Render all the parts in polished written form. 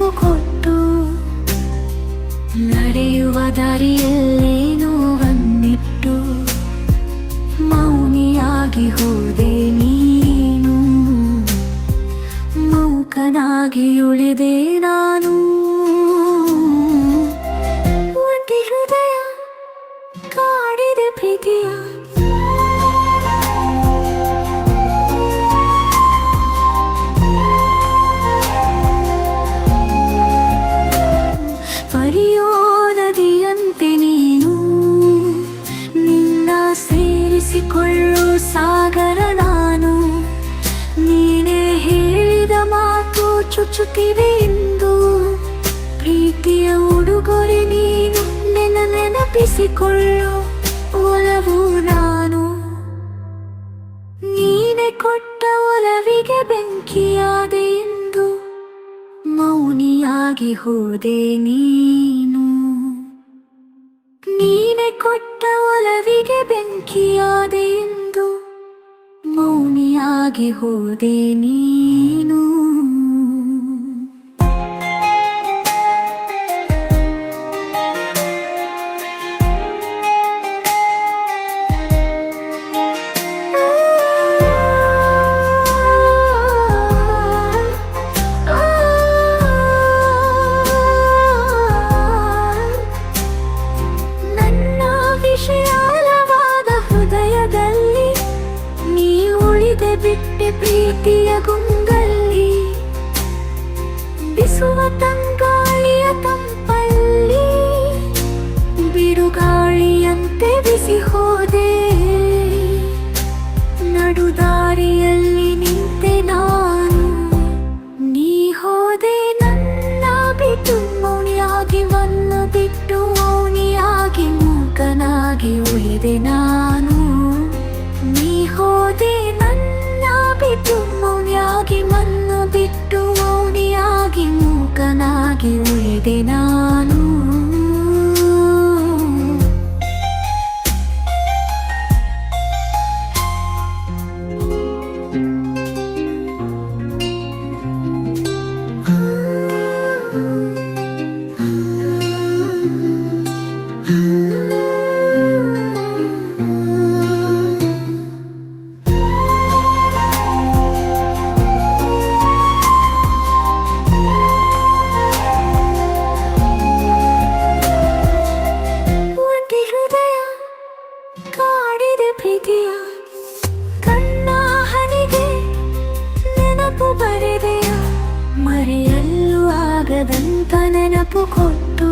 ನೆನಪು ಕೊಟ್ಟು ನಡೆಯುವ ದಾರಿಯಲ್ಲೇನೋ ಒಂದಿಟ್ಟು ಮೌನಿಯಾಗಿ ಹೋದೆ ನೀನು, ಮೂಕನಾಗಿ ಉಳಿದೆ ನಾನು. ಒಂಟಿ ಹೃದಯ ಕಾಡಿದೆ ಪ್ರೀತಿಯ ಪರಿಯೋ ನದಿಯಂತೆ ನೀನು, ನಿನ್ನ ಸೇರಿಸಿಕೊಳ್ಳೋ ಸಾಗರ ನಾನು. ನೀನೇ ಹೇಳಿದ ಮಾತು ಚುಚ್ಚುತ್ತಿವೆ ಎಂದು, ಪ್ರೀತಿಯ ಉಡುಗೊರೆ ನೀನು, ನೆನಪಿಸಿಕೊಳ್ಳೋ ಒಲವು ನಾನು. ನೀನೆ ಕೊಟ್ಟ ಒಲವಿಗೆ ಬೆಂಕಿಯಾದೆ ಎಂದು ಮೌನಿಯಾಗಿ ಹೋದೆ ನೀನು. ನೀನೆ ಕೊಟ್ಟ ಒಲವಿಗೆ ಬೆಂಕಿಯಾದೆ ಎಂದು ಮೌನಿಯಾಗಿ ಹೋದೆ ನೀನು. ವಿಶಾಲವಾದ ಹೃದಯದಲ್ಲಿ ನೀ ಉಳಿದೆ ಬಿಟ್ಟೆ ಪ್ರೀತಿಯ ಗುಂಗಲ್ಲಿ, ಬಿಸುವ ತಂಗಾಳಿಯ ತಂಪಲ್ಲಿ ಬಿರುಗಾಳಿಯಂತೆ ಬಿಸಿ ಹೋದೆ. ನಡುದಾರಿಯಲ್ಲಿ ನಿಂತೆ ನಾನು, ನೀ ಹೋದೆ ನನ್ನ ಬಿಟ್ಟು ಮೌನಿಯಾಗಿ, ವನ್ನ ಬಿಟ್ಟು ಮೌನಿಯಾಗಿ ಮೂಕನಾಗಿ ಉಳಿದೆ ನಾನು. ನೀ ಹೋದೆ ನನ್ನ ಬಿಟ್ಟು ಮೌನಿಯಾಗಿ, ಮನ್ನ ಬಿಟ್ಟು ಮೌನಿಯಾಗಿ ಮೂಕನಾಗಿ ಉಳಿದೆ ನಾನು. ಕಾಡಿದೆ ಪ್ರೀತಿಯ ಕಣ್ಣ ಹನಿಗೆ ನೆನಪು ಬರೆದೆಯ, ಮರೆಯಲು ಆಗದಂತ ನೆನಪು ಕೊಟ್ಟು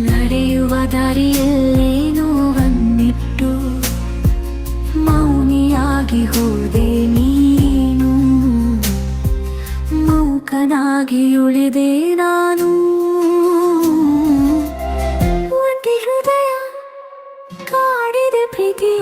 ನಡೆಯುವ ದಾರಿಯಲ್ಲೇನೋ ಒಂದಿಟ್ಟು ಮೌನಿಯಾಗಿ ಹೋದೆ ನೀನು, ಮೂಕನಾಗಿ ಉಳಿದೆ ನಾನು. ಒಂಟಿ ಹೃದಯ ಕಾಡಿದೆ ಪ್ರೀತಿಯ